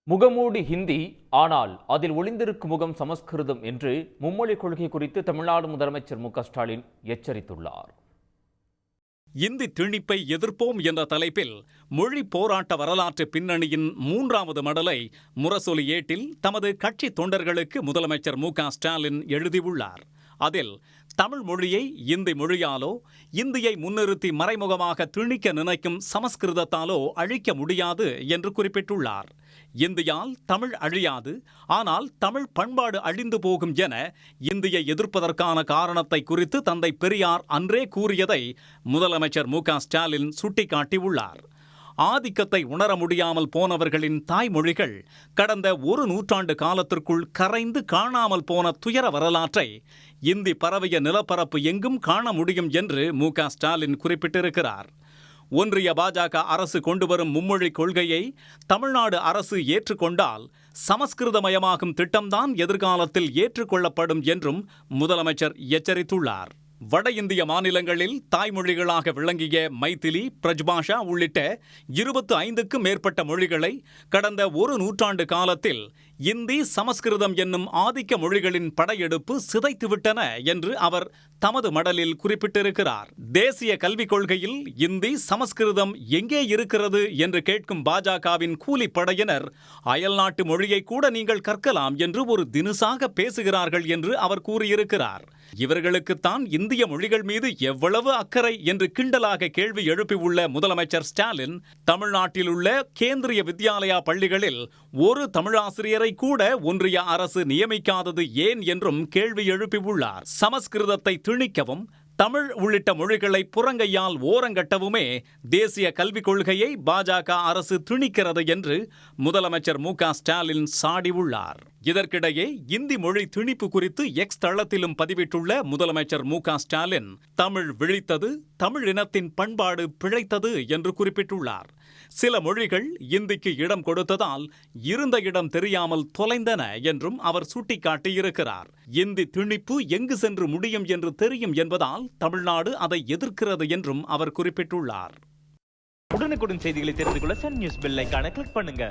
முகமூடி ஹிந்தி, ஆனால் அதில் ஒளிந்திருக்கும் முகம் சமஸ்கிருதம் என்று மும்மொழி கொள்கை குறித்து தமிழ்நாடு முதலமைச்சர் மு.க.ஸ்டாலின் எச்சரித்துள்ளார். இந்தி திணிப்பை எதிர்ப்போம் என்ற தலைப்பில் மொழி போராட்ட வரலாற்று பின்னணியின் 3வது மடலை முரசொலி ஏட்டில் தமது கட்சி தொண்டர்களுக்கு முதலமைச்சர் மு.க.ஸ்டாலின் எழுதியுள்ளார். அதில் தமிழ் மொழியை இந்தி மொழியாலோ, இந்தியை முன்னிறுத்தி மறைமுகமாக திணிக்க நினைக்கும் சமஸ்கிருதத்தாலோ அழிக்க முடியாது என்று குறிப்பிட்டுள்ளார். இந்தியால் தமிழ் அழியாது, ஆனால் தமிழ் பண்பாடு அழிந்து போகும் என இந்தியை எதிர்ப்பதற்கான காரணத்தை குறித்து தந்தை பெரியார் அன்றே கூறியதை முதலமைச்சர் மு.க.ஸ்டாலின் சுட்டிக்காட்டியுள்ளார். ஆதிக்கத்தை உணர முடியாமல் போனவர்களின் தாய்மொழிகள் கடந்த 1 நூற்றாண்டு காலத்திற்குள் கரைந்து காணாமல் போன துயர வரலாற்றை இந்தி பரவிய நிலப்பரப்பு எங்கும் காண முடியும் என்று மு.க.ஸ்டாலின் குறிப்பிட்டிருக்கிறார். ஒன்றிய பாஜக அரசு கொண்டுவரும் மும்மொழி கொள்கையை தமிழ்நாடு அரசு ஏற்றுக்கொண்டால் சமஸ்கிருதமயமாகும் திட்டம்தான் எதிர்காலத்தில் ஏற்றுக்கொள்ளப்படும் என்றும் முதலமைச்சர் எச்சரித்துள்ளார். வட இந்திய மாநிலங்களில் தாய்மொழிகளாக விளங்கிய மைதிலி, பிரஜ்பாஷா உள்ளிட்ட 25க்கும் மேற்பட்ட மொழிகளை கடந்த 1 நூற்றாண்டு காலத்தில் இந்தி, சமஸ்கிருதம் என்னும் ஆதிக்க மொழிகளின் படையெடுப்பு சிதைத்துவிட்டன என்று அவர் தமது மடலில் குறிப்பிட்டிருக்கிறார். தேசிய கல்விக் கொள்கையில் இந்தி, சமஸ்கிருதம் எங்கே இருக்கிறது என்று கேட்கும் பாஜகவின் கூலிப்படையினர் அயல்நாட்டு மொழியை கூட நீங்கள் கற்கலாம் என்று ஒரு தினுசாக பேசுகிறார்கள் என்று அவர் கூறியிருக்கிறார். இவர்களுக்குத்தான் இந்திய மொழிகள் மீது எவ்வளவு அக்கறை என்று கிண்டலாக கேள்வி எழுப்பியுள்ள முதலமைச்சர் ஸ்டாலின், தமிழ்நாட்டில் உள்ள கேந்திரிய வித்யாலயா பள்ளிகளில் ஒரு தமிழாசிரியரை கூட ஒன்றிய அரசு நியமிக்காதது ஏன் என்றும் கேள்வி எழுப்பியுள்ளார். சமஸ்கிருதத்தை திணிக்கவும், தமிழ் உள்ளிட்ட மொழிகளை புறங்கையால் ஓரங்கட்டவுமே தேசிய கல்விக் கொள்கையை பாஜக அரசு திணிக்கிறது என்று முதலமைச்சர் மு.க.ஸ்டாலின் சாடியுள்ளார். இதற்கிடையே இந்தி மொழி திணிப்பு குறித்து எக்ஸ் தளத்திலும் பதிவிட்டுள்ள முதலமைச்சர் மு.க.ஸ்டாலின், தமிழ் விழித்தது, தமிழ் இனத்தின் பண்பாடு பிழைத்தது என்று குறிப்பிட்டுள்ளார். சில மொழிகள் இந்திக்கு இடம் கொடுத்ததால் இருந்த இடம் தெரியாமல் தொலைந்தன என்றும் அவர் சுட்டிக்காட்டியிருக்கிறார். இந்தி திணிப்பு எங்கு சென்று முடியும் என்று தெரியும் என்பதால் தமிழ்நாடு அதை எதிர்க்கிறது என்றும் அவர் குறிப்பிட்டுள்ளார். உடனுக்குடன் செய்திகளை தெரிந்து கொள்ள சன் நியூஸ் பெல் ஐகானை கிளிக் பண்ணுங்க.